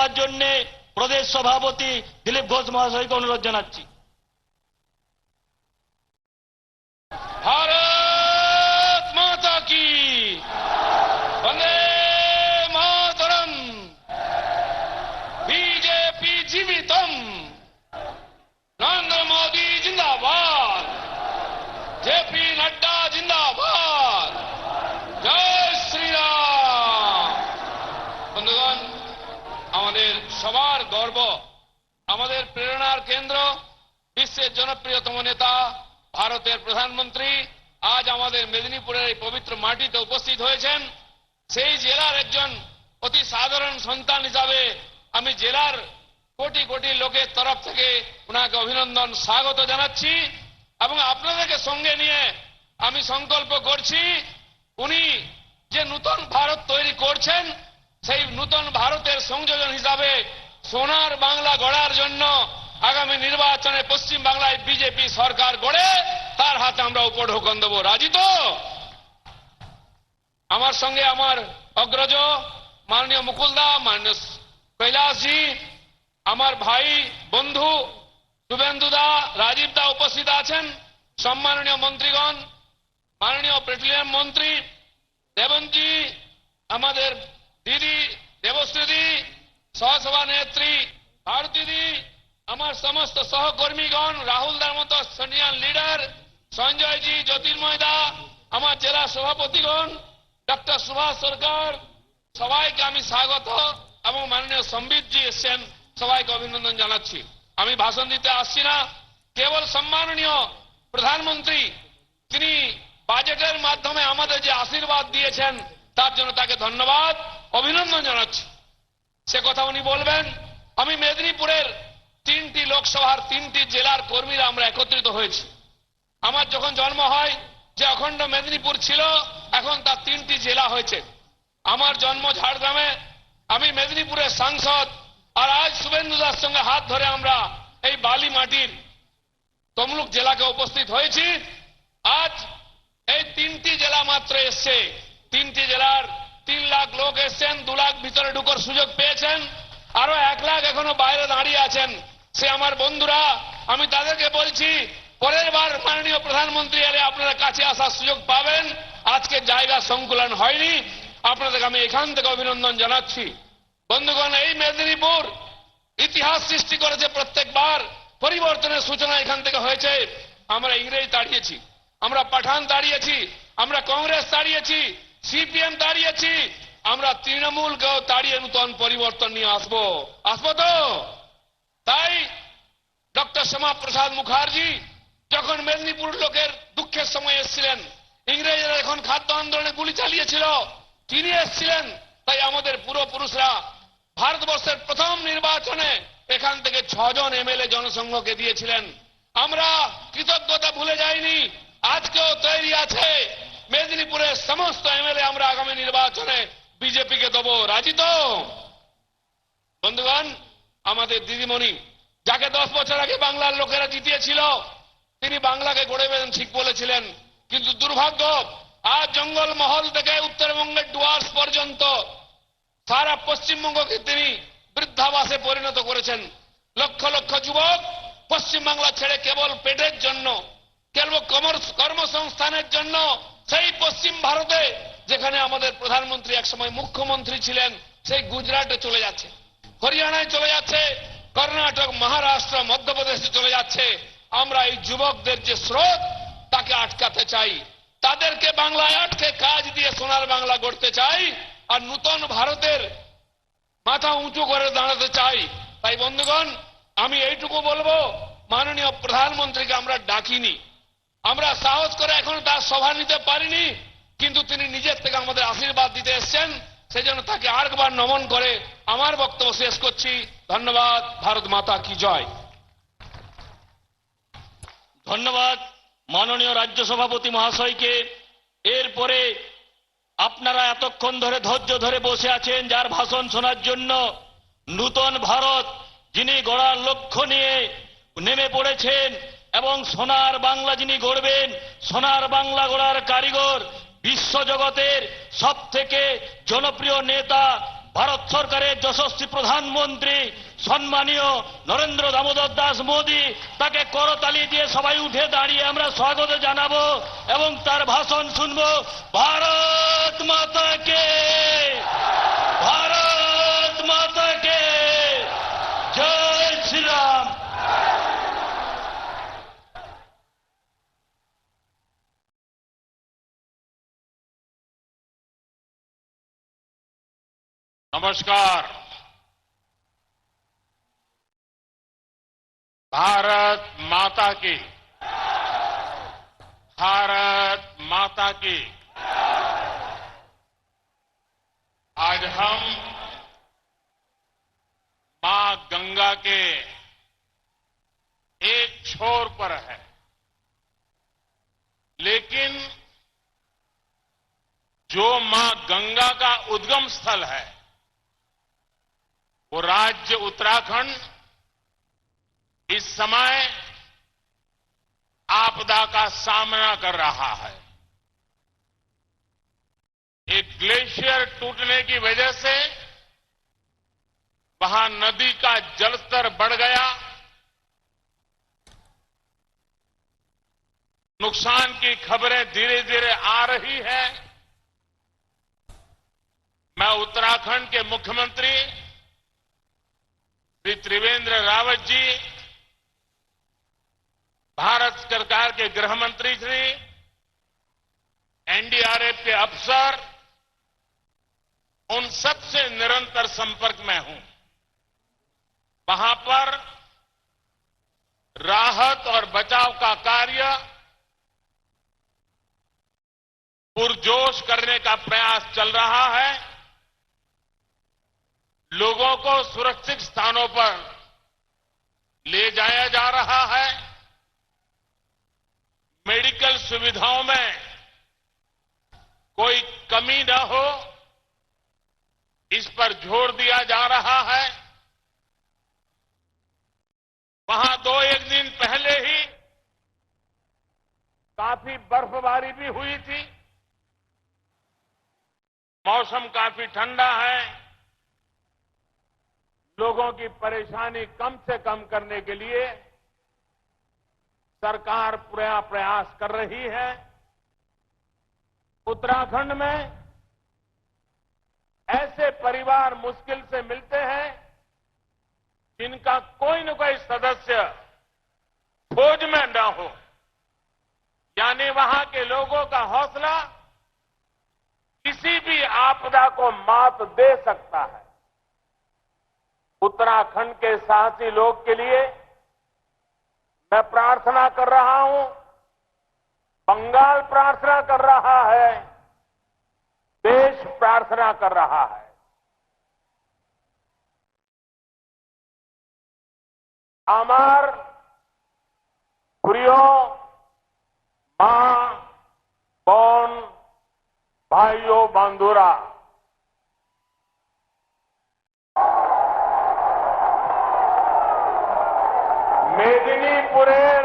করার জন্য প্রদেশ সভাপতি দিলীপ ঘোষ মহাশয়কে অনুরোধ জানাচ্ছি। भारत माता की वंदे मातरम। बीजेपी जीवितम। नरेंद्र मोदी जिंदाबाद। जेपी नड्डा जिंदाबाद। जय श्री राम। बंधुगण, আমাদের সবার গর্ব, আমাদের প্রেরণার কেন্দ্র, বিশ্বের জনপ্রিয়তম নেতা ভারতের প্রধানমন্ত্রী আজ আমাদের মেদিনীপুরের এই পবিত্র মাটিতে উপস্থিত হয়েছেন। সেই জেলার একজন অতি সাধারণ সন্তান হিসাবে আমি জেলার কোটি কোটি লোকের তরফ থেকে ওনাকে অভিনন্দন স্বাগত জানাচ্ছি এবং আপনাদেরকে সঙ্গে নিয়ে আমি সংকল্প করছি উনি যে নতুন ভারত তৈরি করছেন সেই নতুন ভারতের সংযোজন হিসাবে সোনার বাংলা গড়ার জন্য আগামী নির্বাচনে পশ্চিম বাংলায় বিজেপি সরকার গড়ে তার হাতে আমরা উপঢৌকন দেব। রাজি তো? আমার সঙ্গে আমার অগ্রজ মাননীয় মুকুলদা, মাননীয় কৈলাসজি, আমার ভাই বন্ধু শুভেন্দুদা, রাজীবদা উপস্থিত আছেন, সম্মাননীয় মন্ত্রীগণ, মাননীয় পেট্রোলিয়াম মন্ত্রী দেবনজি, আমাদের দিদি দেবশ্রীদি, সহসভা নেত্রী ভারতীদি, আমার সমস্ত সহকর্মীগণ, রাহুলদার মতো সিনিয়র লিডার সঞ্জয়জি, জ্যোতির্ময়দা, আমার জেলা সভাপতিগণ, ডক্টর সুভাষ সরকার, সবাইকে আমি স্বাগত এবং মাননীয় সম্বিতজি এসছেন, সবাইকে অভিনন্দন জানাচ্ছি। আমি ভাষণ দিতে আসছি না, কেবল সম্মাননীয় প্রধানমন্ত্রী তিনি বাজেটের মাধ্যমে আমাদের যে আশীর্বাদ দিয়েছেন তার জন্য তাকে ধন্যবাদ অভিনন্দন জানাচ্ছি। সে কথা উনি বলবেন। আমি মেদিনীপুরের 3টি লোকসভার 3টি জেলার কর্মীরা আমরা একত্রিত হয়েছি। আমার যখন জন্ম হয় যে অখণ্ড মেদিনীপুর ছিল, এখন তার 3টি জেলা হয়েছে। আমার জন্ম ঝাড়গ্রামে, আমি মেদিনীপুরের সাংসদ, আর আজ শুভেন্দুদার সঙ্গে হাত ধরে আমরা এই বালি মাটির তমলুক জেলাকে উপস্থিত হয়েছি। আজ এই 3টি জেলা মাত্র এসছে, 3টি জেলার 3 লাখ লোক এসছেন, 2 লাখ ভিতরে ঢুকার সুযোগ পেয়েছেন, আরো 1 লাখ এখনো বাইরে দাঁড়িয়ে আছেন। সে আমার বন্ধুরা, আমি তাদেরকে বলছি পরের বার মাননীয় প্রধানমন্ত্রী এলে আপনারা কাছে আসার সুযোগ পাবেন। আজকে জায়গা সংকুলন হয়নি, আপনাদেরকে আমি এখান থেকে অভিনন্দন জানাচ্ছি। বন্ধুগণ, এই মেদিনীপুর ইতিহাস সৃষ্টি করেছে, প্রত্যেকবার পরিবর্তনের সূচনা এখান থেকে হয়েছে। আমরা ইংরেজ তাড়িয়েছি, আমরা পাঠান তাড়িয়েছি, আমরা কংগ্রেস তাড়িয়েছি, সিপিএম তাড়িয়েছি, আমরা তৃণমূলকেও তাড়িয়ে নতুন পরিবর্তন নিয়ে আসবো তো। তাই ডক্টর শ্যামাপ্রসাদ মুখার্জি যখন মেদিনীপুর লোকের দুঃখের সময় এসেছিলেন, ইংরেজরা যখন খাদ্য আন্দোলনে গুলি চালিয়েছিল, তিনি এসেছিলেন। তাই আমাদের পূর্বপুরুষরা ভারতবর্ষের প্রথম নির্বাচনে এখান থেকে 6 জন এমএলএ জনসংঘকে দিয়েছিলেন। আমরা কৃতজ্ঞতা ভুলে যাইনি, আজকেও তৈরি আছে মেদিনীপুরের সমস্ত এমএলএ আমরা আগামী নির্বাচনে বিজেপিকে দেবো। রাজি তো? বন্ধুগণ, আমাদের দিদিমণি যাকে 10 বছর আগে বাংলার লোকেরা জিতিয়েছিল, তিনি বাংলাকে গড়ে বেঁধেন ঠিক বলেছিলেন, কিন্তু দুর্ভাগ্য আজ জঙ্গল মহল থেকে উত্তরবঙ্গের ডুয়ার্স পর্যন্ত সারা পশ্চিমবঙ্গকে তিনি বৃদ্ধাবাসে পরিণত করেছেন। লক্ষ লক্ষ যুবক পশ্চিমবাংলা ছেড়ে কেবল পেটের জন্য, কেবল কর্মসংস্থানের জন্য সেই পশ্চিম ভারতে, যেখানে আমাদের প্রধানমন্ত্রী একসময় মুখ্যমন্ত্রী ছিলেন, সেই গুজরাটে চলে যাচ্ছে, হরিয়ানায় চলে যাচ্ছে, কর্ণাটক, মহারাষ্ট্র, মধ্যপ্রদেশে চলে যাচ্ছে। আমরা এই যুবকদের যে স্রোত তাকে আটকাতে চাই, তাদেরকে বাংলায় আটকে কাজ দিয়ে সোনার বাংলা গড়তে চাই, আর নূতন ভারতের মাথা উঁচু করে দাঁড়াতে চাই। তাই বন্ধুগণ, আমি এইটুকু বলবো, মাননীয় প্রধানমন্ত্রীকে আমরা ডাকিনি, আমরা সাহস করে এখনো তার সভা নিতে পারিনি, কিন্তু তিনি নিজের থেকে আমাদের আশীর্বাদ দিতে এসেছেন। সেজন্য তাকে আরেকবার নমন করে আমার বক্তব্য শেষ করছি। ধন্যবাদ। ভারত মাতা কি জয়। ধন্যবাদ মাননীয় রাজ্য সভাপতি মহাশয়কে। এরপরে আপনারা এতক্ষণ ধরে ধৈর্য ধরে বসে আছেন যার ভাষণ শোনার জন্য, নূতন ভারত যিনি গড়ার লক্ষ্য নিয়ে নেমে পড়েছেন এবং সোনার বাংলা যিনি গড়বেন, সোনার বাংলা গড়ার কারিগর, বিশ্বজগতের সবথেকে জনপ্রিয় নেতা ভারত সরকারের যশস্বী প্রধানমন্ত্রী সম্মানীয় নরেন্দ্র দামোদর দাস মোদী, তাকে করতালি দিয়ে সবাই উঠে দাঁড়িয়ে আমরা স্বাগত জানাবো এবং তার ভাষণ শুনবো। ভারত মাতা কে, ভারত মাতা কে জয় শ্রীরাম। नमस्कार। भारत माता की, भारत माता की। आज हम मां गंगा के एक छोर पर है, लेकिन जो मां गंगा का उद्गम स्थल है वो राज्य उत्तराखंड इस समय आपदा का सामना कर रहा है। एक ग्लेशियर टूटने की वजह से वहां नदी का जलस्तर बढ़ गया, नुकसान की खबरें धीरे धीरे आ रही है। मैं उत्तराखंड के मुख्यमंत्री श्री त्रिवेंद्र रावत जी, भारत सरकार के गृह मंत्री श्री, एनडीआरएफ के अफसर, उन सबसे निरंतर संपर्क में हूं। वहां पर राहत और बचाव का कार्य पुरजोश करने का प्रयास चल रहा है। लोगों को सुरक्षित स्थानों पर ले जाया जा रहा है। मेडिकल सुविधाओं में कोई कमी न हो, इस पर जोर दिया जा रहा है। वहां 2-1 दिन पहले ही काफी बर्फबारी भी हुई थी। मौसम काफी ठंडा है। लोगों की परेशानी कम से कम करने के लिए सरकार पूरा प्रयास कर रही है। उत्तराखंड में ऐसे परिवार मुश्किल से मिलते हैं जिनका कोई न कोई सदस्य फौज में न हो, यानी वहां के लोगों का हौसला किसी भी आपदा को मात दे सकता है। उत्तराखंड के साहसी लोग के लिए मैं प्रार्थना कर रहा हूं, बंगाल प्रार्थना कर रहा है, देश प्रार्थना कर रहा है। আমার প্রিয় মা, বোন, ভাইও বন্ধুরা, মেদিনীপুরের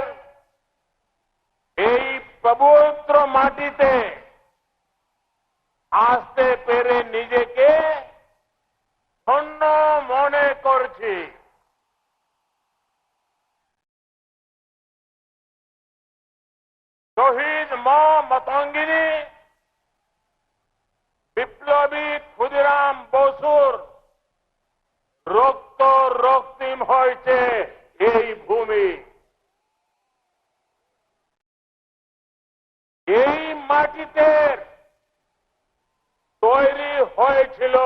এই পবিত্র মাটিতে আসতে পেরে নিজেকে ধন্য মনে করছি। শহীদ মা মাতঙ্গিনী, বিপ্লবী ক্ষুদিরাম বসুর রক্ত রক্তিম হয়েছে এই ভূমি। এই মাটিতে তৈরি হয়েছিল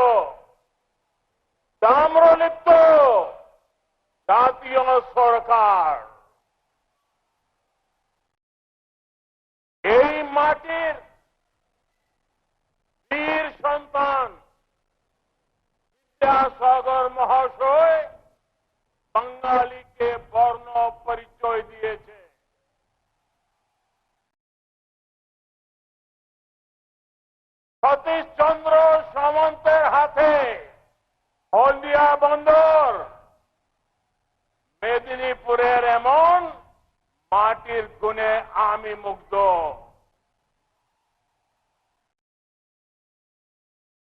তাম্রলিপ্ত জাতীয় সরকার। এই মাটির বীর সন্তান বিদ্যাসাগর মহাশয় বাঙালিকে বর্ণ পরিচয় দিয়েছে। সতীশচন্দ্র সামন্তের হাতে হলদিয়া বন্দর মেদিনীপুরের এমন মাটির গুণে আমি মুগ্ধ।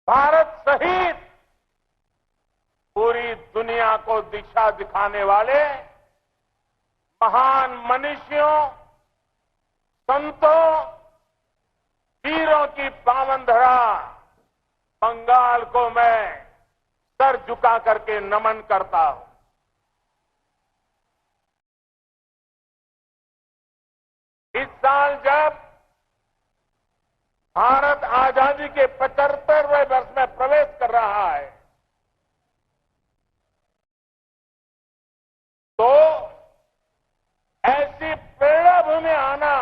भारत सहित को दिशा दिखाने वाले महान मनीषियों, संतों, वीरों की पावन धरा बंगाल को मैं सर झुका करके नमन करता हूं। इस साल जब भारत आजादी के 75वें वर्ष में प्रवेश कर रहा है, तो ऐसी प्रेरणा में आना,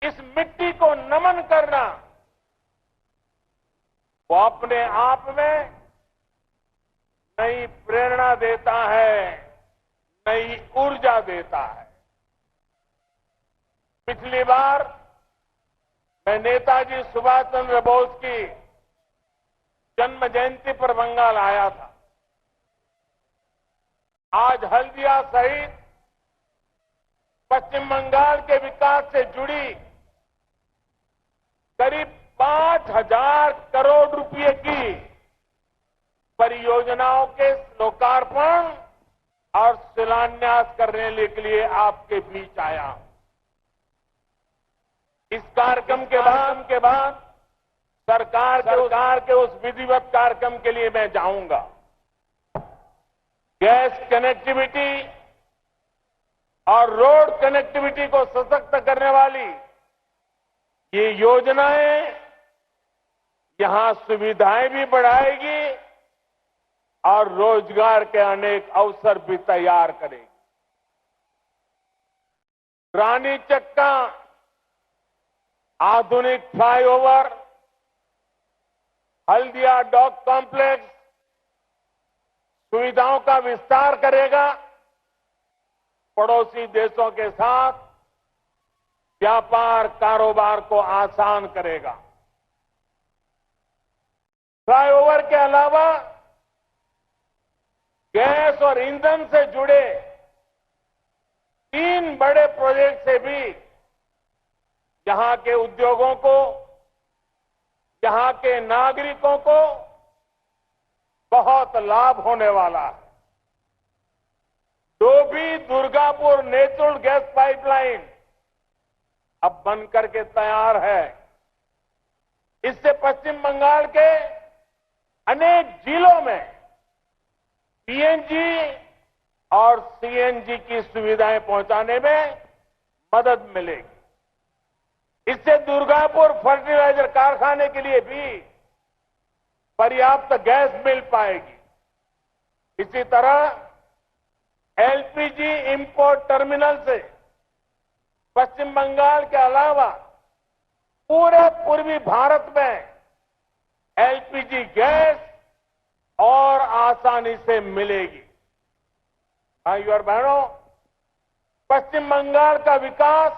इस मिट्टी को नमन करना, वो अपने आप में नई प्रेरणा देता है, नई ऊर्जा देता है। पिछली बार मैं नेताजी सुभाष चंद्र बोस की जन्म जयंती पर बंगाल आया था। आज हल्दिया सहित पश्चिम बंगाल के विकास से जुड़ी करीब 5,000 करोड़ रुपए की परियोजनाओं के लोकार्पण और शिलान्यास करने के लिए आपके बीच आया हूं। इस कार्यक्रम के बाद सरकार के उस विधिवत कार्यक्रम के लिए मैं जाऊंगा। गैस कनेक्टिविटी और रोड कनेक्टिविटी को सशक्त करने वाली ये योजनाएं यहां सुविधाएं भी बढ़ाएगी और रोजगार के अनेक अवसर भी तैयार करेगी। रानी चक्का आधुनिक फ्लाईओवर, हल्दिया डॉक कॉम्प्लेक्स सुविधाओं का विस्तार करेगा, पड़ोसी देशों के साथ व्यापार कारोबार को आसान करेगा। फ्लाईओवर के अलावा गैस और ईंधन से जुड़े 3 बड़े प्रोजेक्ट से भी यहां के उद्योगों को, यहां के नागरिकों को बहुत लाभ होने वाला है। Dobhi Durgapur natural gas pipeline अब बनकर के तैयार है। इससे पश्चिम बंगाल के अनेक जिलों में पीएनजी और सीएनजी की सुविधाएं पहुंचाने में मदद मिलेगी। इससे दुर्गापुर फर्टिलाइजर कारखाने के लिए भी पर्याप्त गैस मिल पाएगी। इसी तरह एलपीजी इंपोर्ट टर्मिनल से पश्चिम बंगाल के अलावा पूरे पूर्वी भारत में एलपीजी गैस और आसानी से मिलेगी। भाइयों और बहनों, पश्चिम बंगाल का विकास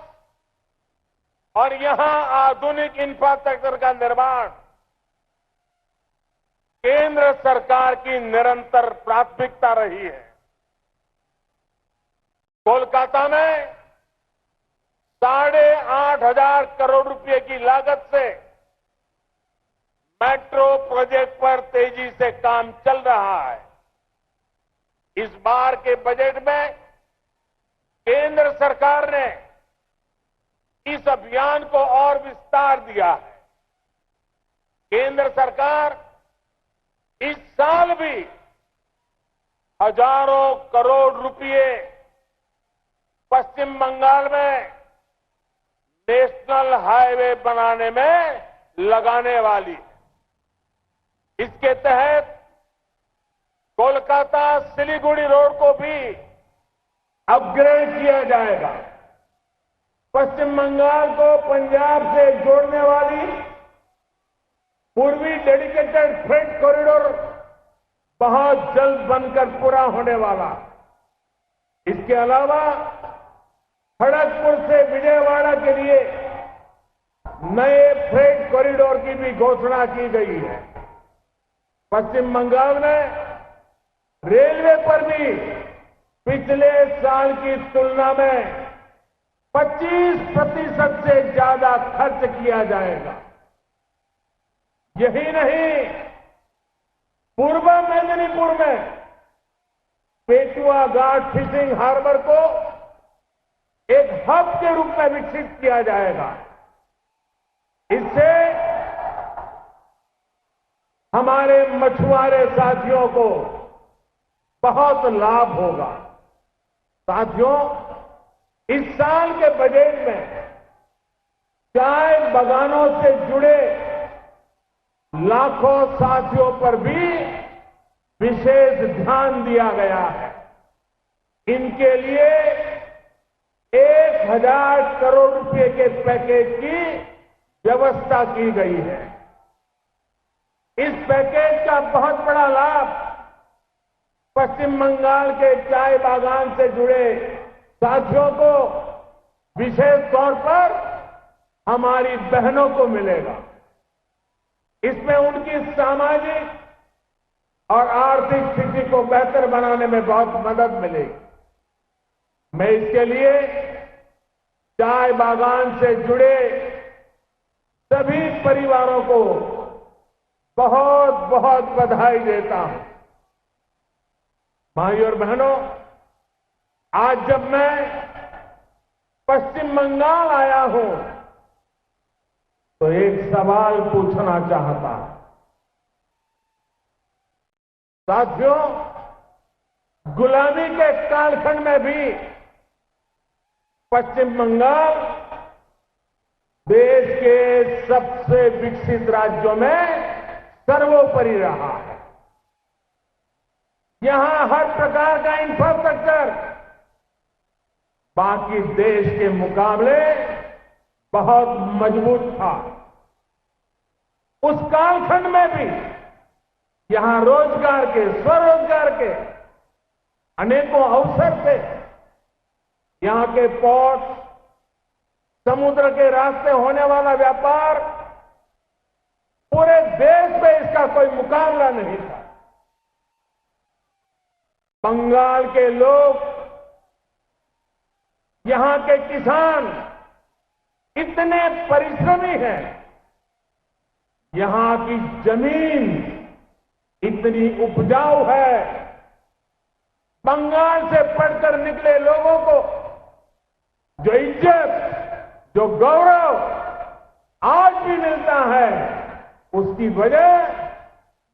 और यहां आधुनिक इंफ्रास्ट्रक्चर का निर्माण केंद्र सरकार की निरंतर प्राथमिकता रही है। कोलकाता में 8,500 करोड़ रुपए की लागत से मेट्रो प्रोजेक्ट पर तेजी से काम चल रहा है। इस बार के बजट में केंद्र सरकार ने इस अभियान को और विस्तार दिया है। केंद्र सरकार इस साल भी हजारों करोड़ रुपए पश्चिम बंगाल में नेशनल हाईवे बनाने में लगाने वाली है। इसके तहत कोलकाता सिलीगुड़ी रोड को भी अपग्रेड किया जाएगा। पश्चिम बंगाल को पंजाब से जोड़ने वाली पूर्वी डेडिकेटेड फ्रेट कॉरिडोर बहुत जल्द बनकर पूरा होने वाला। इसके अलावा खड़गपुर से विजयवाड़ा के लिए नए फ्रेट कॉरिडोर की भी घोषणा की गई है। पश्चिम बंगाल में रेलवे पर भी पिछले साल की तुलना में 25% से ज्यादा खर्च किया जाएगा। यही नहीं, पूर्व मेदिनीपुर में पेटुआ घाट फिशिंग हार्बर को एक हब के रूप में विकसित किया जाएगा। इससे हमारे मछुआरे साथियों को बहुत लाभ होगा। साथियों, इस साल के बजट में चाय बागानों से जुड़े लाखों साथियों पर भी विशेष ध्यान दिया गया है। इनके लिए 1000 करोड़ रुपए के पैकेज की व्यवस्था की गई है। इस पैकेज का बहुत बड़ा लाभ पश्चिम बंगाल के चाय बागान से जुड़े साथियों को, विशेष तौर पर हमारी बहनों को मिलेगा। इसमें उनकी सामाजिक और आर्थिक स्थिति को बेहतर बनाने में बहुत मदद मिलेगी। मैं इसके लिए चाय बागान से जुड़े सभी परिवारों को बहुत बहुत बधाई देता हूं। भाइयों और बहनों, आज जब मैं पश्चिम बंगाल आया हूं तो एक सवाल पूछना चाहता हूं। साथियों, गुलामी के कालखंड में भी पश्चिम बंगाल देश के सबसे विकसित राज्यों में सर्वोपरि रहा है। यहां हर प्रकार का इंफ्रास्ट्रक्चर बाकी देश के मुकाबले बहुत मजबूत था। उस कालखंड में भी यहां रोजगार के, स्वरोजगार के अनेकों अवसर थे। यहां के पोर्ट, समुद्र के रास्ते होने वाला व्यापार, पूरे देश में इसका कोई मुकाबला नहीं था। बंगाल के लोग, यहां के किसान इतने परिश्रमी हैं, यहां की जमीन इतनी उपजाऊ है। बंगाल से पढ़कर निकले लोगों को जो इज्जत, जो गौरव आज भी मिलता है, उसकी वजह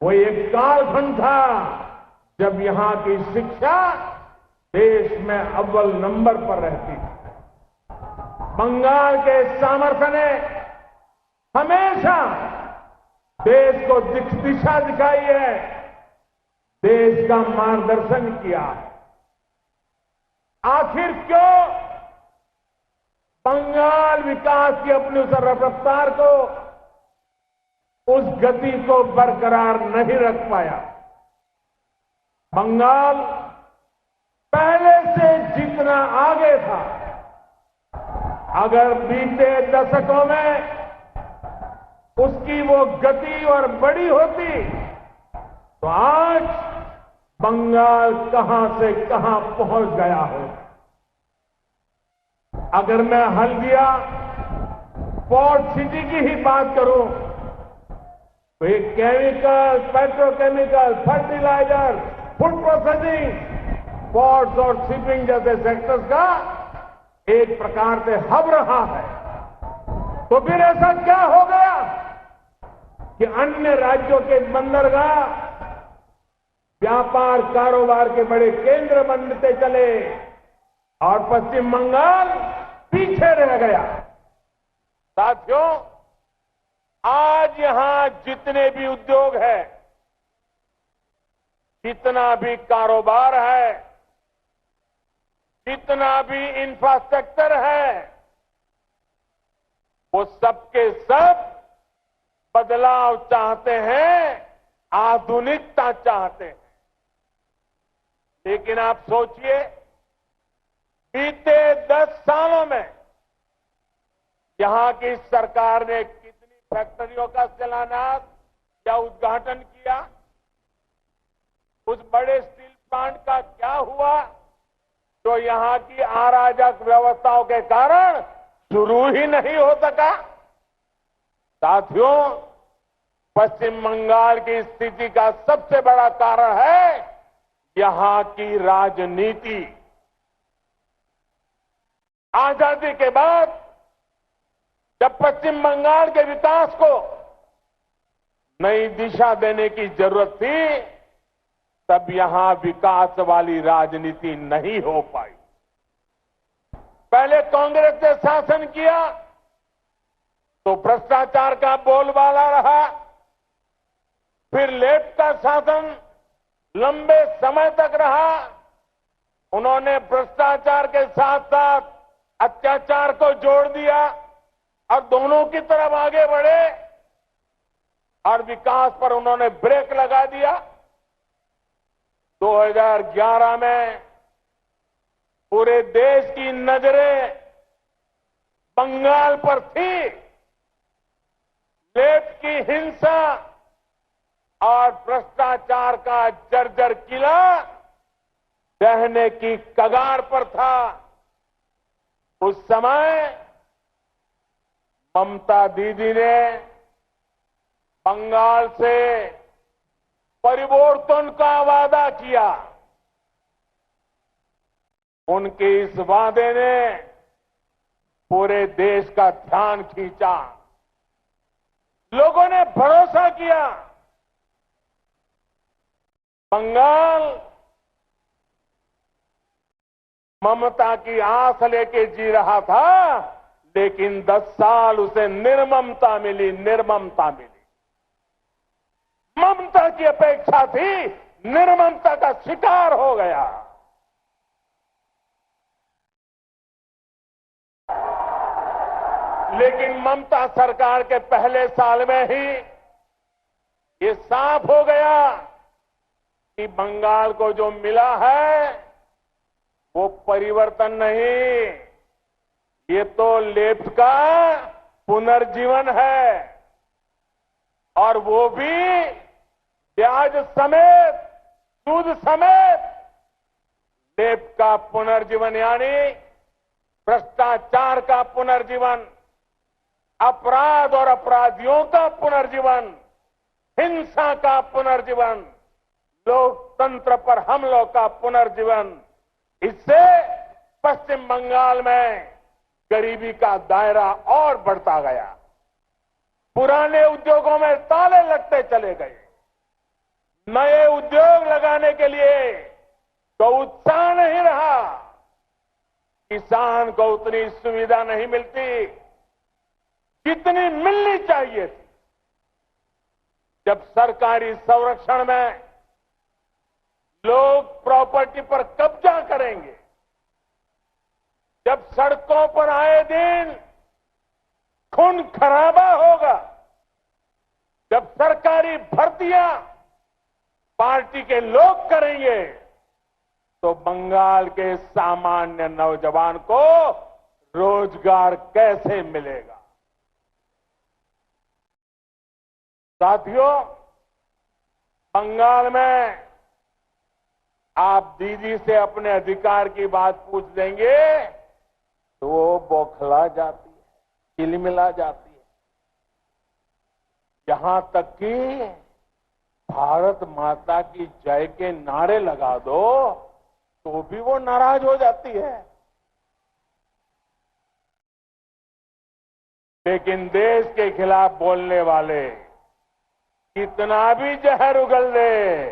वो एक कालखंड था जब यहां की शिक्षा देश में अव्वल नंबर पर रहती थी। बंगाल के सामर्थ्य ने हमेशा देश को दिशा दिखाई है, देश का मार्गदर्शन किया है। आखिर क्यों बंगाल विकास की अपनी उस रफ्तार को, उस गति को बरकरार नहीं रख पाया? बंगाल पहले से जितना आगे था, अगर बीते दशकों में उसकी वो गति और बड़ी होती तो आज बंगाल कहां से कहां पहुंच गया हो। अगर मैं हल्दिया पोर्ट सिटी की ही बात करूं तो ये chemical, petrochemical, fertiliser, food processing, ports और शिपिंग जैसे सेक्टर्स का एक प्रकार से हब रहा है। तो फिर ऐसा क्या हो गया कि अन्य राज्यों के बंदरगाह व्यापार कारोबार के बड़े केंद्र बनते चले और पश्चिम बंगाल पीछे रह गया? साथियों, आज यहां जितने भी उद्योग है, जितना भी कारोबार है, जितना भी इंफ्रास्ट्रक्चर है, वो सबके सब बदलाव चाहते हैं, आधुनिकता चाहते हैं। लेकिन आप सोचिए, बीते 10 सालों में यहां की सरकार ने कितनी फैक्ट्रियों का शिलान्यास या उद्घाटन किया? उस बड़े स्टील प्लांट का क्या हुआ जो यहां की अराजक व्यवस्थाओं के कारण शुरू ही नहीं हो सका? साथियों, पश्चिम बंगाल की स्थिति का सबसे बड़ा कारण है यहां की राजनीति। आजादी के बाद जब पश्चिम बंगाल के विकास को नई दिशा देने की जरूरत थी, तब यहां विकास वाली राजनीति नहीं हो पाई। पहले कांग्रेस ने शासन किया तो भ्रष्टाचार का बोलबाला रहा, फिर लेफ्ट का शासन लंबे समय तक रहा। उन्होंने भ्रष्टाचार के साथ साथ अत्याचार को जोड़ दिया और दोनों की तरफ आगे बढ़े और विकास पर उन्होंने ब्रेक लगा दिया। 2011 में पूरे देश की नजरें बंगाल पर थी। लेफ्ट की हिंसा और भ्रष्टाचार का जर्जर किला ढहने की कगार पर था। उस समय ममता दीदी ने बंगाल से परिवर्तन का वादा किया। उनके इस वादे ने पूरे देश का ध्यान खींचा। लोगों ने भरोसा किया। बंगाल ममता की आस लेके जी रहा था, लेकिन 10 साल उसे निर्ममता मिली, निर्ममता मिली। ममता की अपेक्षा थी, निर्ममता का शिकार हो गया। लेकिन ममता सरकार के पहले साल में ही ये साफ हो गया कि बंगाल को जो मिला है वो परिवर्तन नहीं, ये तो लेफ्ट का पुनर्जीवन है, और वो भी ब्याज समेत, सूद समेत। लेफ्ट का पुनर्जीवन यानी भ्रष्टाचार का पुनर्जीवन, अपराध और अपराधियों का पुनर्जीवन, हिंसा का पुनर्जीवन, लोकतंत्र पर हमलों का पुनर्जीवन। इससे पश्चिम बंगाल में गरीबी का दायरा और बढ़ता गया। पुराने उद्योगों में ताले लगते चले गए। नए उद्योग लगाने के लिए तो उत्साह नहीं रहा। किसान को उतनी सुविधा नहीं मिलती जितनी मिलनी चाहिए थी। जब सरकारी संरक्षण में लोग प्रॉपर्टी पर कब्जा करेंगे, जब सड़कों पर आए दिन खून खराबा होगा, जब सरकारी भर्तियां पार्टी के लोग करेंगे, तो बंगाल के सामान्य नौजवान को रोजगार कैसे मिलेगा? साथियों, बंगाल में आप दीदी से अपने अधिकार की बात पूछ देंगे तो वो बौखला जाती है, किलमिला जाती है। यहां तक कि भारत माता की जय के नारे लगा दो तो भी वो नाराज हो जाती है। लेकिन देश के खिलाफ बोलने वाले कितना भी जहर उगल दे,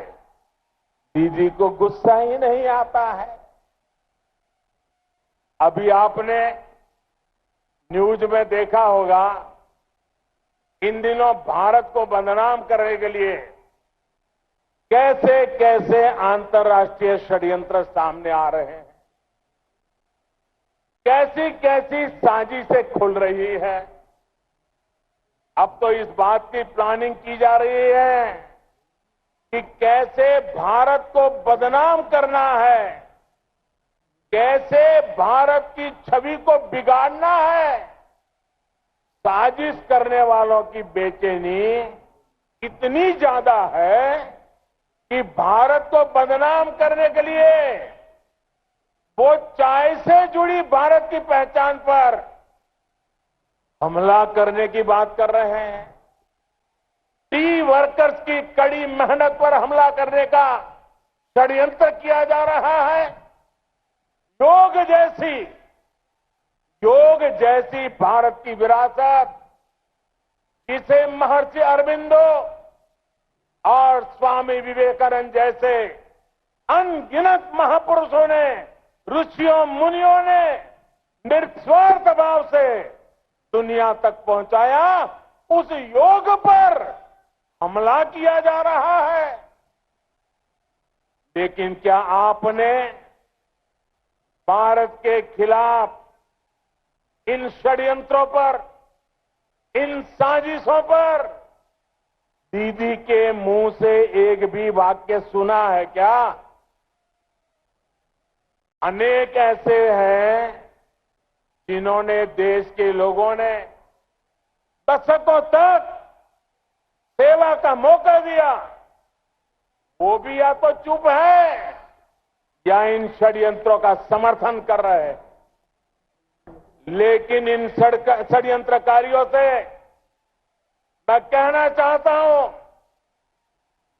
दीदी को गुस्सा ही नहीं आता है। अभी आपने न्यूज में देखा होगा, इन दिनों भारत को बदनाम करने के लिए कैसे कैसे अंतर्राष्ट्रीय षड्यंत्र सामने आ रहे हैं, कैसी कैसी साजिशें खुल रही है। अब तो इस बात की प्लानिंग की जा रही है कि कैसे भारत को बदनाम करना है, कैसे भारत की छवि को बिगाड़ना है। साजिश करने वालों की बेचैनी इतनी ज्यादा है कि भारत को बदनाम करने के लिए वो चाय से जुड़ी भारत की पहचान पर हमला करने की बात कर रहे हैं। टी वर्कर्स की कड़ी मेहनत पर हमला करने का षड्यंत्र किया जा रहा है। योग जैसी भारत की विरासत, जिसे महर्षि अरविंदो और स्वामी विवेकानंद जैसे अनगिनत महापुरुषों ने, ऋषियों मुनियों ने निस्वार्थ भाव से दुनिया तक पहुंचाया, उस योग पर हमला किया जा रहा है। लेकिन क्या आपने भारत के खिलाफ इन षड्यंत्रों पर, इन साजिशों पर दीदी के मुंह से एक भी वाक्य सुना है क्या? अनेक ऐसे हैं जिन्होंने देश के लोगों ने दशकों तक सेवा का मौका दिया, वो भी या तो चुप है या इन षड्यंत्रों का समर्थन कर रहे हैं। लेकिन इन षड्यंत्रकारियों से मैं कहना चाहता हूं,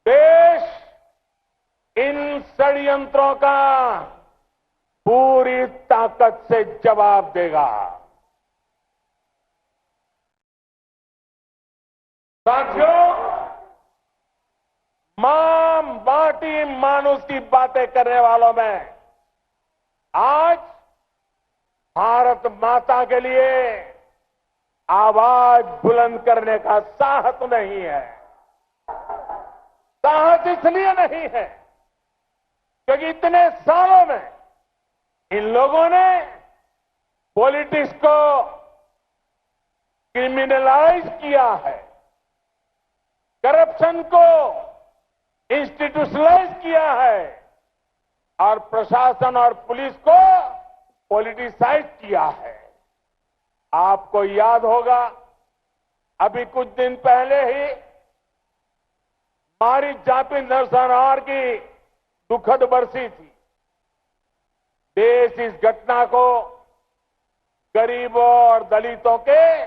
देश इन षड्यंत्रों का पूरी ताकत से जवाब देगा। साथियों, मां माटी मानुष की बातें करने वालों में आज भारत माता के लिए आवाज बुलंद करने का साहस नहीं है। साहस इसलिए नहीं है क्योंकि इतने सालों में इन लोगों ने पॉलिटिक्स को क्रिमिनलाइज किया है, करप्शन को इंस्टीट्यूशनलाइज किया है और प्रशासन और पुलिस को पॉलिटिसाइज किया है। आपको याद होगा, अभी कुछ दिन पहले ही हमारी जाति नरसंहार की दुखद बरसी थी। देश इस घटना को गरीबों और दलितों के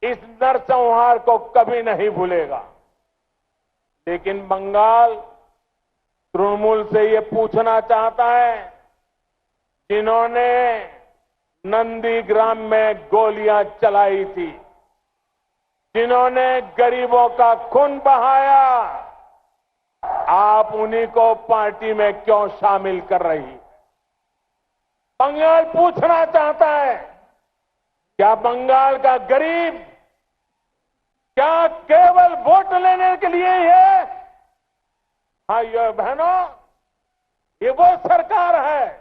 इस नरसंहार को कभी नहीं भूलेगा। लेकिन बंगाल तृणमूल से ये पूछना चाहता है, जिन्होंने नंदीग्राम में गोलियां चलाई थी, जिन्होंने गरीबों का खून बहाया, आप उन्हीं को पार्टी में क्यों शामिल कर रही? बंगाल पूछना चाहता है, क्या बंगाल का गरीब क्या केवल वोट लेने के लिए ही है? भाइयों बहनों, ये वो सरकार है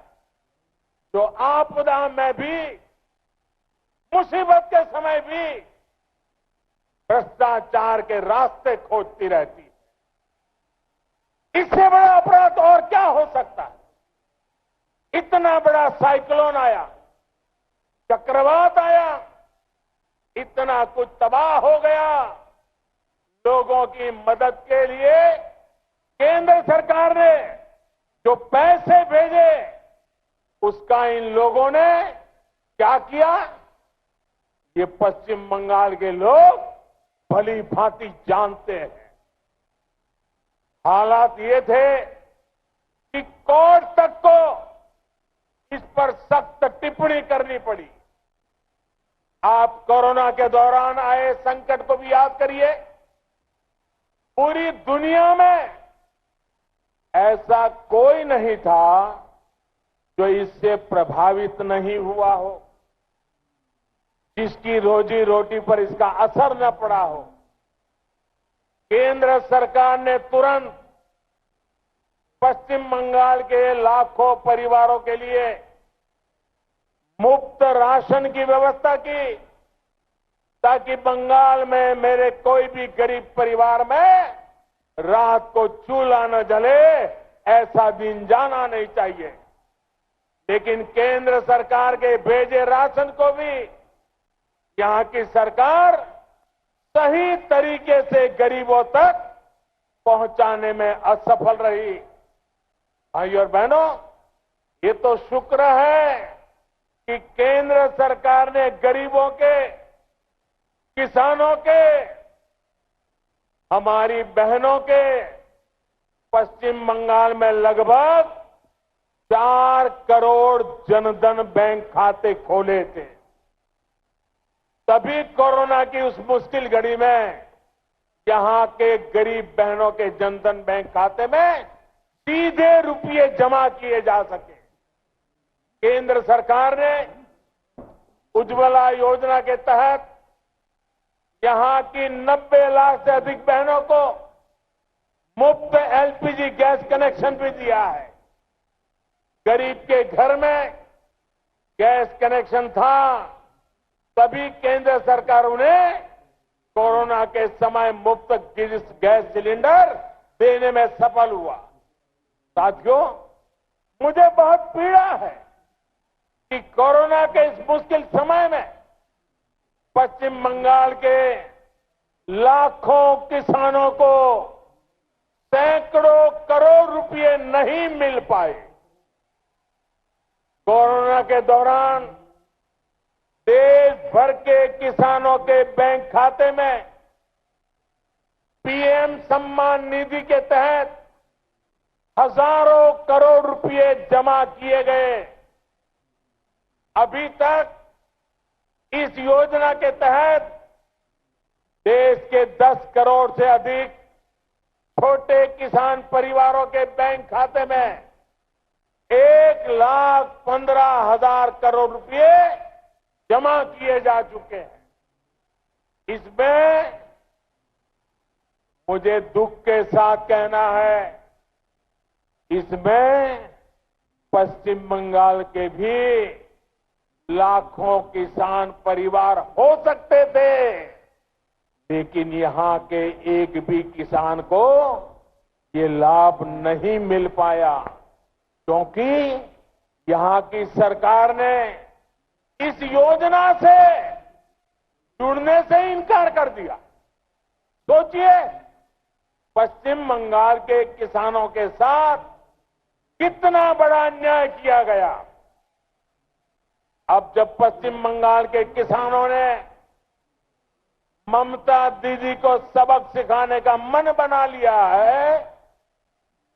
जो आपदा में भी, मुसीबत के समय भी भ्रष्टाचार के रास्ते खोजती रहती है। इससे बड़ा अपराध और क्या हो सकता है? इतना बड़ा साइक्लोन आया, चक्रवात आया, इतना कुछ तबाह हो गया। लोगों की मदद के लिए केंद्र सरकार ने जो पैसे भेजे, उसका इन लोगों ने क्या किया? ये पश्चिम बंगाल के लोग भली भांति जानते हैं। हालात ये थे कि कोर्ट तक को इस पर सख्त टिप्पणी करनी पड़ी। आप कोरोना के दौरान आए संकट को भी याद करिए। पूरी दुनिया में ऐसा कोई नहीं था जो इससे प्रभावित नहीं हुआ हो, जिसकी रोजी रोटी पर इसका असर न पड़ा हो। केंद्र सरकार ने तुरंत पश्चिम बंगाल के लाखों परिवारों के लिए मुफ्त राशन की व्यवस्था की, ताकि बंगाल में मेरे कोई भी गरीब परिवार में रात को चूल्हा न जले, ऐसा दिन जाना नहीं चाहिए। लेकिन केंद्र सरकार के भेजे राशन को भी यहां की सरकार सही तरीके से गरीबों तक पहुंचाने में असफल रही। भाइयों और बहनों, ये तो शुक्र है कि केंद्र सरकार ने गरीबों के, किसानों के, हमारी बहनों के पश्चिम बंगाल में लगभग 4 करोड़ जनधन बैंक खाते खोले थे। तभी कोरोना की उस मुश्किल घड़ी में यहां के गरीब बहनों के जनधन बैंक खाते में सीधे रुपये जमा किए जा सके। केंद्र सरकार ने उज्ज्वला योजना के तहत यहां की 90 लाख से अधिक बहनों को मुफ्त एलपीजी गैस कनेक्शन भी दिया है। गरीब के घर में गैस कनेक्शन था, तभी केंद्र सरकार उन्हें कोरोना के समय मुफ्त गैस सिलेंडर देने में सफल हुआ। साथियों, मुझे बहुत पीड़ा है कि कोरोना के इस मुश्किल समय में पश्चिम बंगाल के लाखों किसानों को सैकड़ों करोड़ रुपए नहीं मिल पाए। कोरोना के दौरान देश भर के किसानों के बैंक खाते में पीएम सम्मान निधि के तहत हजारों करोड़ रुपए जमा किए गए। अभी तक इस योजना के तहत देश के 10 करोड़ से अधिक छोटे किसान परिवारों के बैंक खाते में 1,15,000 करोड़ रुपए जमा किए जा चुके हैं। इसमें मुझे दुख के साथ कहना है, इसमें पश्चिम बंगाल के भी लाखों किसान परिवार हो सकते थे, लेकिन यहां के एक भी किसान को ये लाभ नहीं मिल पाया, क्योंकि यहां की सरकार ने इस योजना से जुड़ने से इनकार कर दिया। सोचिए, पश्चिम बंगाल के किसानों के साथ कितना बड़ा अन्याय किया गया। अब जब पश्चिम बंगाल के किसानों ने ममता दीदी को सबक सिखाने का मन बना लिया है,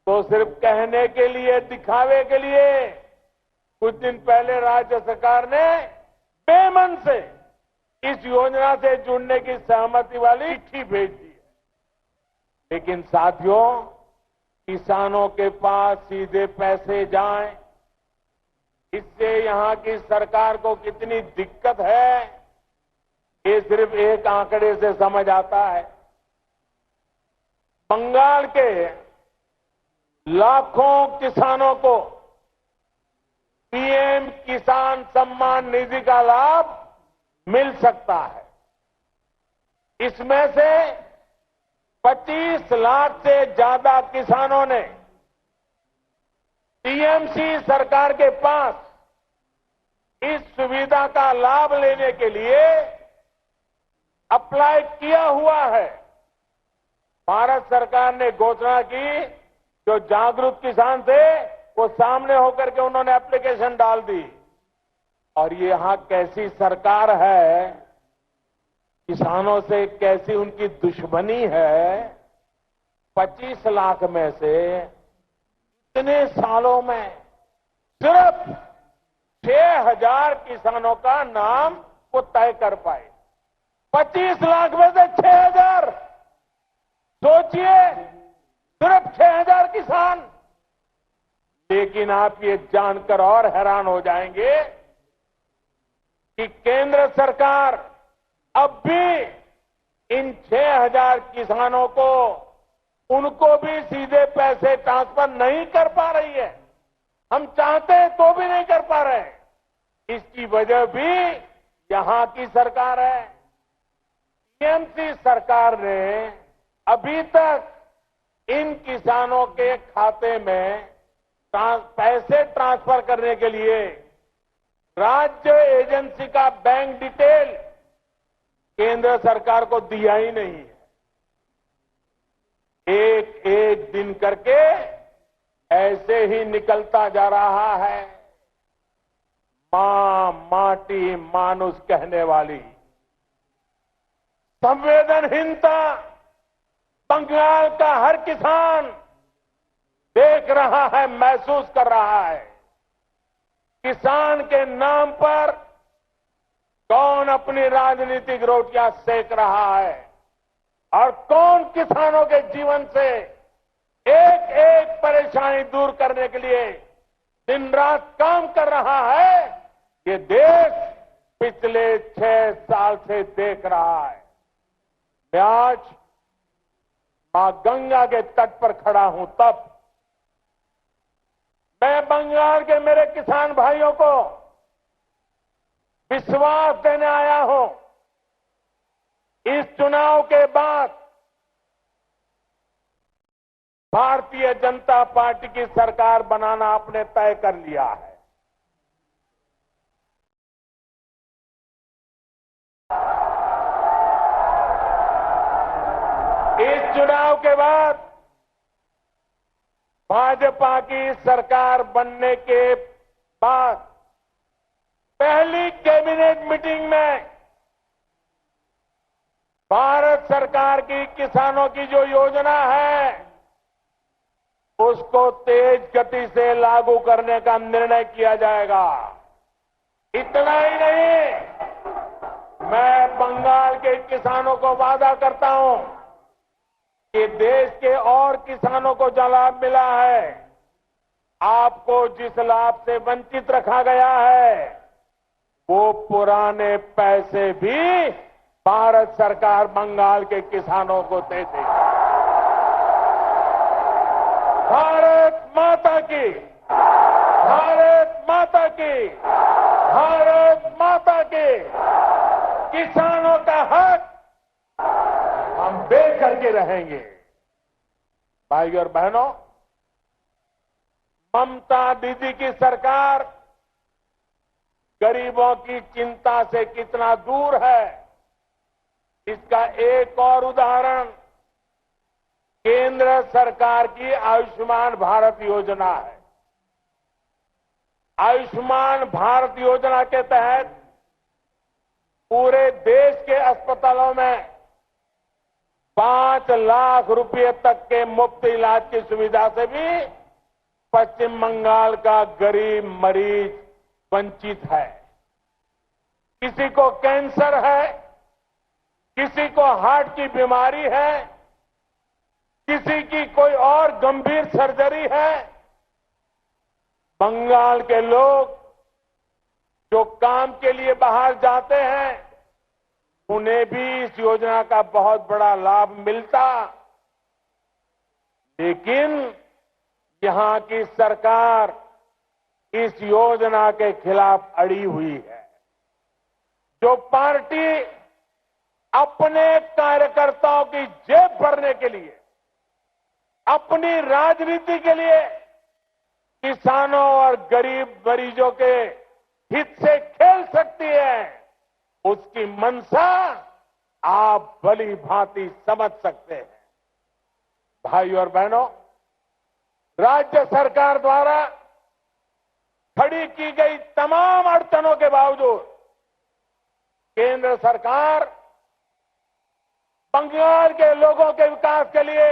तो सिर्फ कहने के लिए, दिखावे के लिए कुछ दिन पहले राज्य सरकार ने बेमन से इस योजना से जुड़ने की सहमति वाली चिट्ठी भेज दी है। लेकिन साथियों, किसानों के पास सीधे पैसे जाएं, इससे यहां की सरकार को कितनी दिक्कत है, ये सिर्फ एक आंकड़े से समझ आता है। बंगाल के लाखों किसानों को पीएम किसान सम्मान निधि का लाभ मिल सकता है। इसमें से 25 लाख से ज्यादा किसानों ने टीएमसी सरकार के पास इस सुविधा का लाभ लेने के लिए अप्लाई किया हुआ है। भारत सरकार ने घोषणा की, जो जागरूक किसान थे वो सामने होकर के उन्होंने एप्लीकेशन डाल दी। और ये यहां कैसी सरकार है, किसानों से कैसी उनकी दुश्मनी है। 25 लाख में से इतने सालों में सिर्फ 6,000 किसानों का नाम वो तय कर पाए। 25 लाख में से 6,000, सोचिए, सिर्फ 6,000 किसान। लेकिन आप ये जानकर और हैरान हो जाएंगे कि केंद्र सरकार अब भी इन 6,000 किसानों को, उनको भी सीधे पैसे ट्रांसफर नहीं कर पा रही है। हम चाहते हैं तो भी नहीं कर पा रहे हैं। इसकी वजह भी यहां की सरकार है। टीएमसी सरकार ने अभी तक इन किसानों के खाते में पैसे ट्रांसफर करने के लिए राज्य एजेंसी का बैंक डिटेल केंद्र सरकार को दिया ही नहीं है। एक एक दिन करके ऐसे ही निकलता जा रहा है। मां माटी मानुष कहने वाली संवेदनहीनता बंगाल का हर किसान देख रहा है, महसूस कर रहा है, किसान के नाम पर कौन अपनी राजनीतिक रोटियां सेक रहा है और कौन किसानों के जीवन से एक एक परेशानी दूर करने के लिए दिन रात काम कर रहा है। ये देश पिछले 6 साल से देख रहा है। मैं आज मां गंगा के तट पर खड़ा हूं, तब मैं बंगाल के मेरे किसान भाइयों को विश्वास देने आया हूं। इस चुनाव के बाद भारतीय जनता पार्टी की सरकार बनाना आपने तय कर लिया है। इस चुनाव के बाद भाजपा की सरकार बनने के बाद पहली कैबिनेट मीटिंग में भारत सरकार की किसानों की जो योजना है उसको तेज गति से लागू करने का निर्णय किया जाएगा। इतना ही नहीं, मैं बंगाल के किसानों को वादा करता हूं कि देश के और किसानों को जो लाभ मिला है, आपको जिस लाभ से वंचित रखा गया है, वो पुराने पैसे भी भारत सरकार बंगाल के किसानों को दे देगी। भारत माता की, भारत माता की, भारत माता की। किसानों का हक हम बेकर के रहेंगे। भाई और बहनों, ममता दीदी की सरकार गरीबों की चिंता से कितना दूर है, इसका एक और उदाहरण केंद्र सरकार की आयुष्मान भारत योजना है। आयुष्मान भारत योजना के तहत पूरे देश के अस्पतालों में 5 लाख रुपए तक के मुफ्त इलाज की सुविधा से भी पश्चिम बंगाल का गरीब मरीज वंचित है। किसी को कैंसर है, किसी को हार्ट की बीमारी है, किसी की कोई और गंभीर सर्जरी है, बंगाल के लोग जो काम के लिए बाहर जाते हैं उन्हें भी इस योजना का बहुत बड़ा लाभ मिलता। लेकिन यहां की सरकार इस योजना के खिलाफ अड़ी हुई है। जो पार्टी अपने कार्यकर्ताओं की जेब भरने के लिए, अपनी राजनीति के लिए किसानों और गरीब मरीजों के हित से खेल सकती है, उसकी मंशा आप भली भांति समझ सकते हैं। भाई और बहनों, राज्य सरकार द्वारा खड़ी की गई तमाम अड़चनों के बावजूद केंद्र सरकार बंगाल के लोगों के विकास के लिए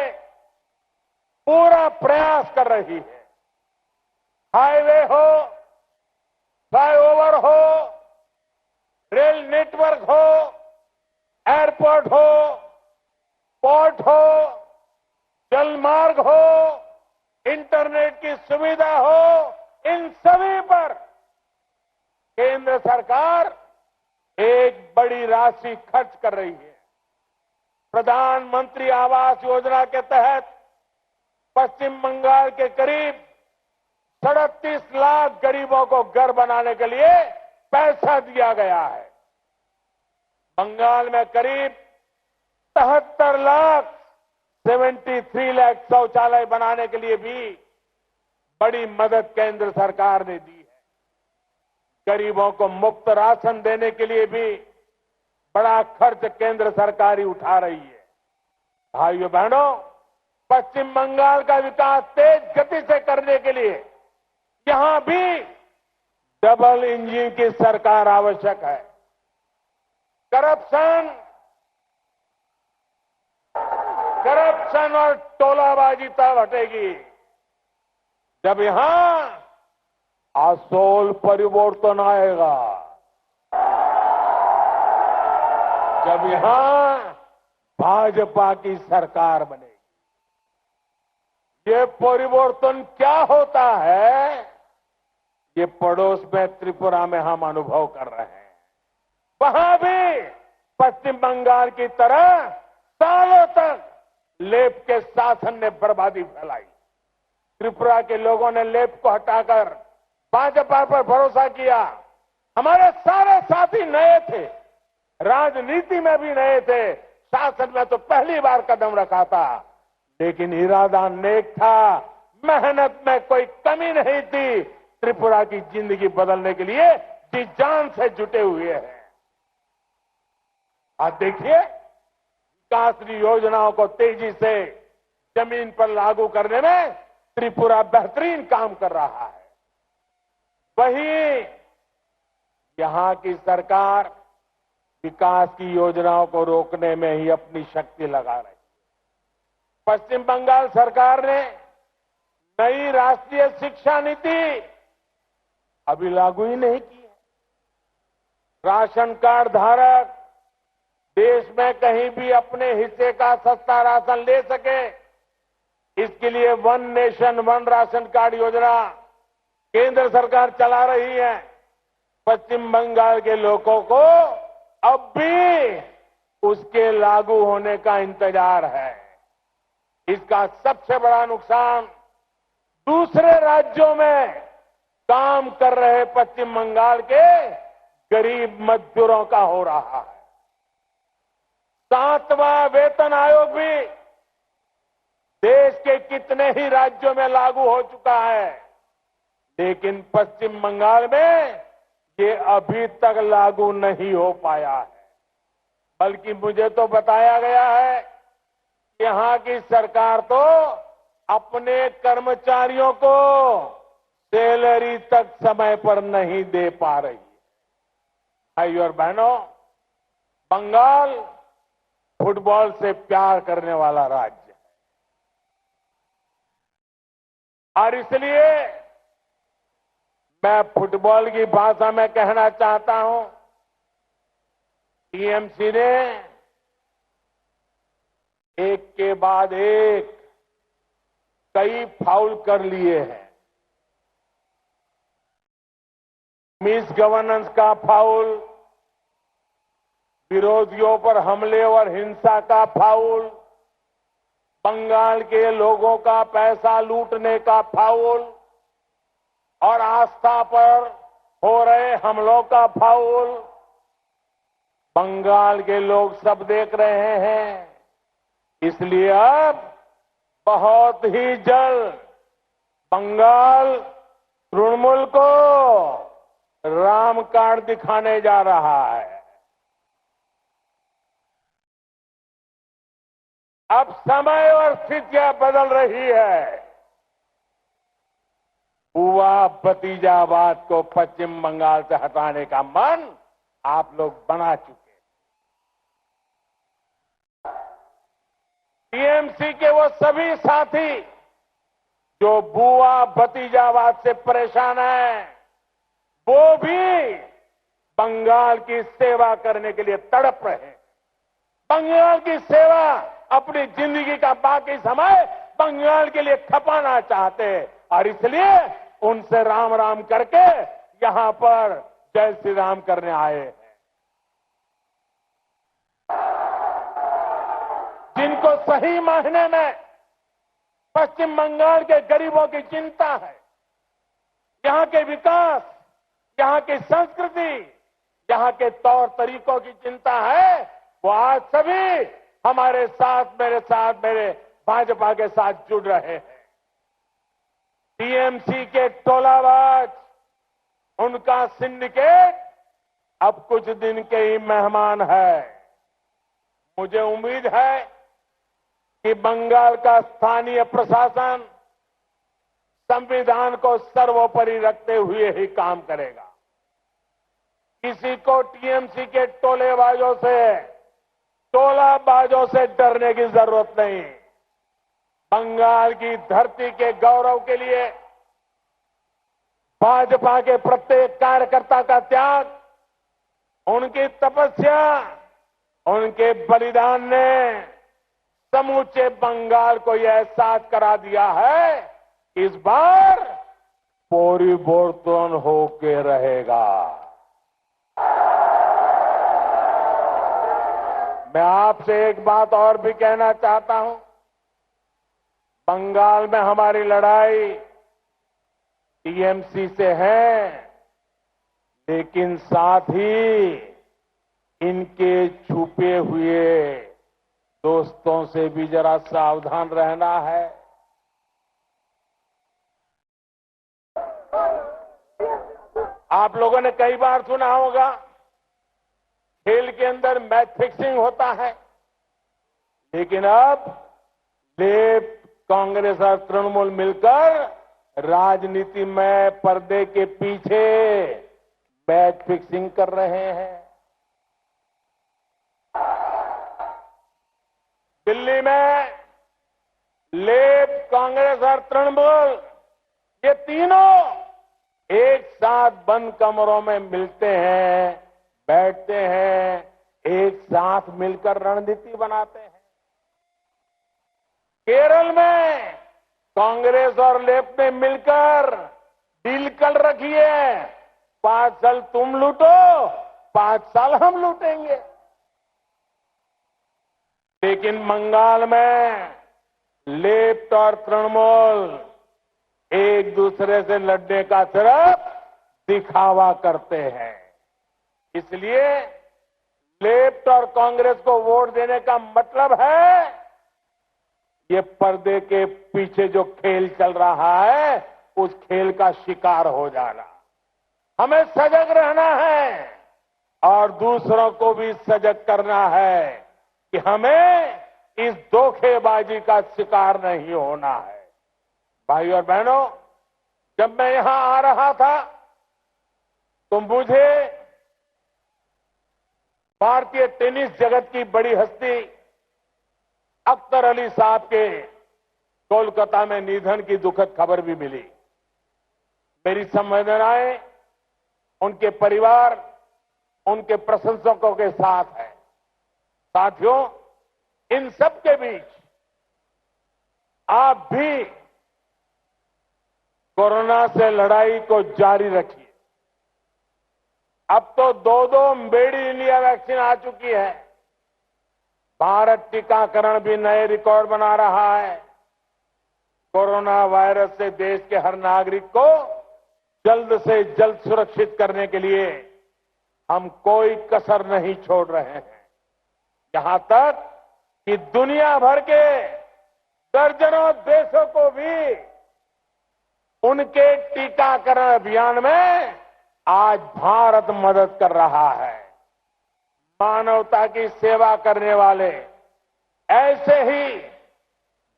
पूरा प्रयास कर रही है। हाईवे हो, फ्लाईओवर हो, रेल नेटवर्क हो, एयरपोर्ट हो, पोर्ट हो, जलमार्ग हो, इंटरनेट की सुविधा हो, इन सभी पर केंद्र सरकार एक बड़ी राशि खर्च कर रही है। प्रधानमंत्री आवास योजना के तहत पश्चिम बंगाल के करीब 37 लाख गरीबों को घर बनाने के लिए पैसा दिया गया है। बंगाल में करीब 73 लाख 73 लाख शौचालय बनाने के लिए भी बड़ी मदद केंद्र सरकार ने दी है। गरीबों को मुफ्त राशन देने के लिए भी बड़ा खर्च केंद्र सरकार ही उठा रही है। भाइयों बहनों, पश्चिम बंगाल का विकास तेज गति से करने के लिए यहां भी डबल इंजन की सरकार आवश्यक है। करप्शन शोषण और टोलाबाजी तब हटेगी जब यहां आसोल परिवर्तन आएगा, जब यहां भाजपा की सरकार बनेगी। ये परिवर्तन क्या होता है, ये पड़ोस में त्रिपुरा में हम अनुभव कर रहे हैं। वहां भी पश्चिम बंगाल की तरह सालों तक लेप के शासन ने बर्बादी फैलाई। त्रिपुरा के लोगों ने लेप को हटाकर भाजपा पर भरोसा किया। हमारे सारे साथी नए थे, राजनीति में भी नए थे, शासन में तो पहली बार कदम रखा था, लेकिन इरादा नेक था, मेहनत में कोई कमी नहीं थी। त्रिपुरा की जिंदगी बदलने के लिए जी जान से जुटे हुए हैं। आज देखिए, विकास योजनाओं को तेजी से जमीन पर लागू करने में त्रिपुरा बेहतरीन काम कर रहा है। वहीं यहां की सरकार विकास की योजनाओं को रोकने में ही अपनी शक्ति लगा रही है। पश्चिम बंगाल सरकार ने नई राष्ट्रीय शिक्षा नीति अभी लागू ही नहीं की है। राशन कार्ड धारक देश में कहीं भी अपने हिस्से का सस्ता राशन ले सके, इसके लिए one nation one ration card योजना केंद्र सरकार चला रही है। पश्चिम बंगाल के लोगों को अब भी उसके लागू होने का इंतजार है। इसका सबसे बड़ा नुकसान दूसरे राज्यों में काम कर रहे पश्चिम बंगाल के गरीब मजदूरों का हो रहा है। 7वां वेतन आयोग भी देश के कितने ही राज्यों में लागू हो चुका है, लेकिन पश्चिम बंगाल में ये अभी तक लागू नहीं हो पाया है। बल्कि मुझे तो बताया गया है कि यहां की सरकार तो अपने कर्मचारियों को सैलरी तक समय पर नहीं दे पा रही है। भाइयों और बहनों, बंगाल फुटबॉल से प्यार करने वाला राज्य है और इसलिए मैं फुटबॉल की भाषा में कहना चाहता हूं, टीएमसी ने एक के बाद एक कई फाउल कर लिए हैं। मिस गवर्नेंस का फाउल, विरोधियों पर हमले और हिंसा का फाउल, बंगाल के लोगों का पैसा लूटने का फाउल और आस्था पर हो रहे हमलों का फाउल बंगाल के लोग सब देख रहे हैं। इसलिए अब बहुत ही जल्द बंगाल तृणमूल को राम कार्ड दिखाने जा रहा है। अब समय और स्थितियां बदल रही है। बुआ भतीजावाद को पश्चिम बंगाल से हटाने का मन आप लोग बना चुके। टीएमसी के वो सभी साथी जो बुआ भतीजावाद से परेशान हैं, वो भी बंगाल की सेवा करने के लिए तड़प रहे हैं। बंगाल की सेवा, अपनी जिंदगी का बाकी समय बंगाल के लिए खपाना चाहते हैं और इसलिए उनसे राम राम करके यहां पर जय श्री राम करने आए हैं। जिनको सही मायने में पश्चिम बंगाल के गरीबों की चिंता है, यहां के विकास, यहां की संस्कृति, यहां के तौर तरीकों की चिंता है, वो आज सभी हमारे साथ, मेरे भाजपा के साथ जुड़ रहे हैं। टीएमसी के टोलाबाज, उनका सिंडिकेट अब कुछ दिन के ही मेहमान है। मुझे उम्मीद है कि बंगाल का स्थानीय प्रशासन संविधान को सर्वोपरि रखते हुए ही काम करेगा। किसी को टीएमसी के टोलाबाजों से डरने की जरूरत नहीं। बंगाल की धरती के गौरव के लिए भाजपा के प्रत्येक कार्यकर्ता का त्याग, उनकी तपस्या, उनके बलिदान ने समूचे बंगाल को यह एहसास करा दिया है कि इस बार परिवर्तन होके रहेगा। मैं आपसे एक बात और भी कहना चाहता हूं। बंगाल में हमारी लड़ाई टीएमसी से है, लेकिन साथ ही इनके छुपे हुए दोस्तों से भी जरा सावधान रहना है। आप लोगों ने कई बार सुना होगा, खेल के अंदर मैच फिक्सिंग होता है, लेकिन अब लेफ्ट, कांग्रेस और तृणमूल मिलकर राजनीति में पर्दे के पीछे मैच फिक्सिंग कर रहे हैं। दिल्ली में लेफ्ट, कांग्रेस और तृणमूल, ये तीनों एक साथ बंद कमरों में मिलते हैं, बैठते हैं, एक साथ मिलकर रणनीति बनाते हैं। केरल में कांग्रेस और लेफ्ट ने मिलकर डील कर रखी है, 5 साल तुम लूटो, 5 साल हम लूटेंगे। लेकिन बंगाल में लेफ्ट और तृणमूल एक दूसरे से लड़ने का सिर्फ दिखावा करते हैं। इसलिए लेफ्ट और कांग्रेस को वोट देने का मतलब है ये पर्दे के पीछे जो खेल चल रहा है उस खेल का शिकार हो जाना। हमें सजग रहना है और दूसरों को भी सजग करना है कि हमें इस धोखेबाजी का शिकार नहीं होना है। भाई और बहनों, जब मैं यहां आ रहा था तो मुझे भारतीय टेनिस जगत की बड़ी हस्ती अख्तर अली साहब के कोलकाता में निधन की दुखद खबर भी मिली। मेरी संवेदनाएं उनके परिवार, उनके प्रशंसकों के साथ है। साथियों, इन सब के बीच आप भी कोरोना से लड़ाई को जारी रखिए। अब तो 2 मेड इन इंडिया वैक्सीन आ चुकी है। भारत टीकाकरण भी नए रिकॉर्ड बना रहा है। कोरोना वायरस से देश के हर नागरिक को जल्द से जल्द सुरक्षित करने के लिए हम कोई कसर नहीं छोड़ रहे हैं। यहां तक कि दुनिया भर के दर्जनों देशों को भी उनके टीकाकरण अभियान में आज भारत मदद कर रहा है। मानवता की सेवा करने वाले ऐसे ही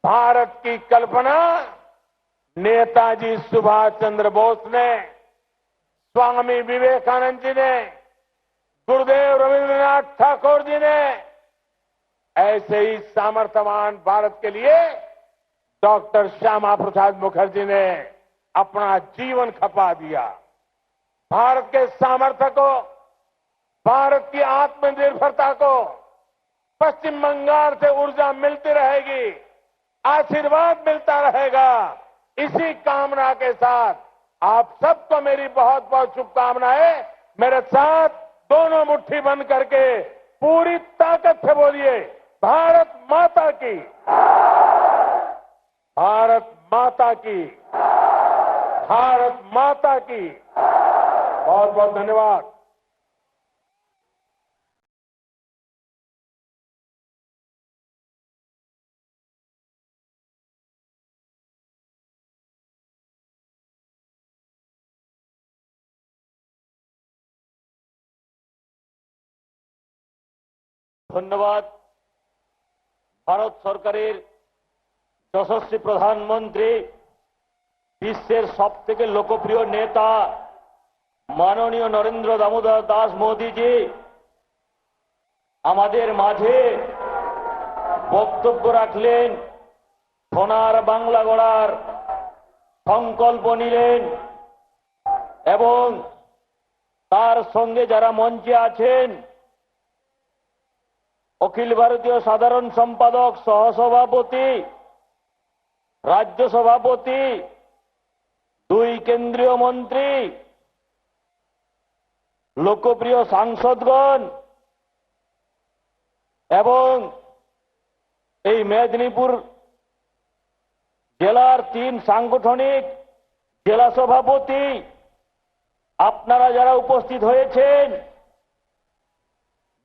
भारत की कल्पना नेताजी सुभाष चंद्र बोस ने, स्वामी विवेकानंद जी ने, गुरुदेव रविंद्रनाथ ठाकुर जी ने, ऐसे ही सामर्थ्यवान भारत के लिए डॉक्टर श्यामा प्रसाद मुखर्जी ने अपना जीवन खपा दिया। भारत के सामर्थ्य को, भारत की आत्मनिर्भरता को पश्चिम बंगाल से ऊर्जा मिलती रहेगी, आशीर्वाद मिलता रहेगा। इसी कामना के साथ आप सबको मेरी बहुत बहुत शुभकामनाएं। मेरे साथ दोनों मुट्ठी बंद करके पूरी ताकत से बोलिए, भारत माता की, भारत माता की, भारत माता की। बहुत बहुत धन्यवाद। ধন্যবাদ। ভারত সরকারের যশস্বী প্রধানমন্ত্রী, বিশ্বের সবথেকে লোকপ্রিয় নেতা মাননীয় নরেন্দ্র দামোদর দাস মোদীজি আমাদের মাঝে বক্তব্য রাখলেন। সোনার বাংলা গড়ার সংকল্প নিলেন এবং তার সঙ্গে যারা মঞ্চে আছেন অখিল ভারতীয় সাধারণ সম্পাদক, সহসভাপতি, রাজ্য সভাপতি, 2 কেন্দ্রীয় মন্ত্রী, লোকপ্রিয় সাংসদগণ এবং এই মেদিনীপুর জেলার 3 সাংগঠনিক জেলা সভাপতি, আপনারা যারা উপস্থিত হয়েছেন,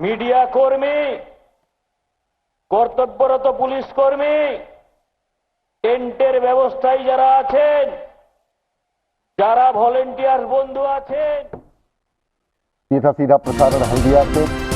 মিডিয়া কর্মী, কর্তব্যরত পুলিশ কর্মী, টেন্টের ব্যবস্থায় যারা আছেন, যারা ভলেন্টিয়ার বন্ধু আছেন। ये था सीधा प्रसारण हल्दिया से।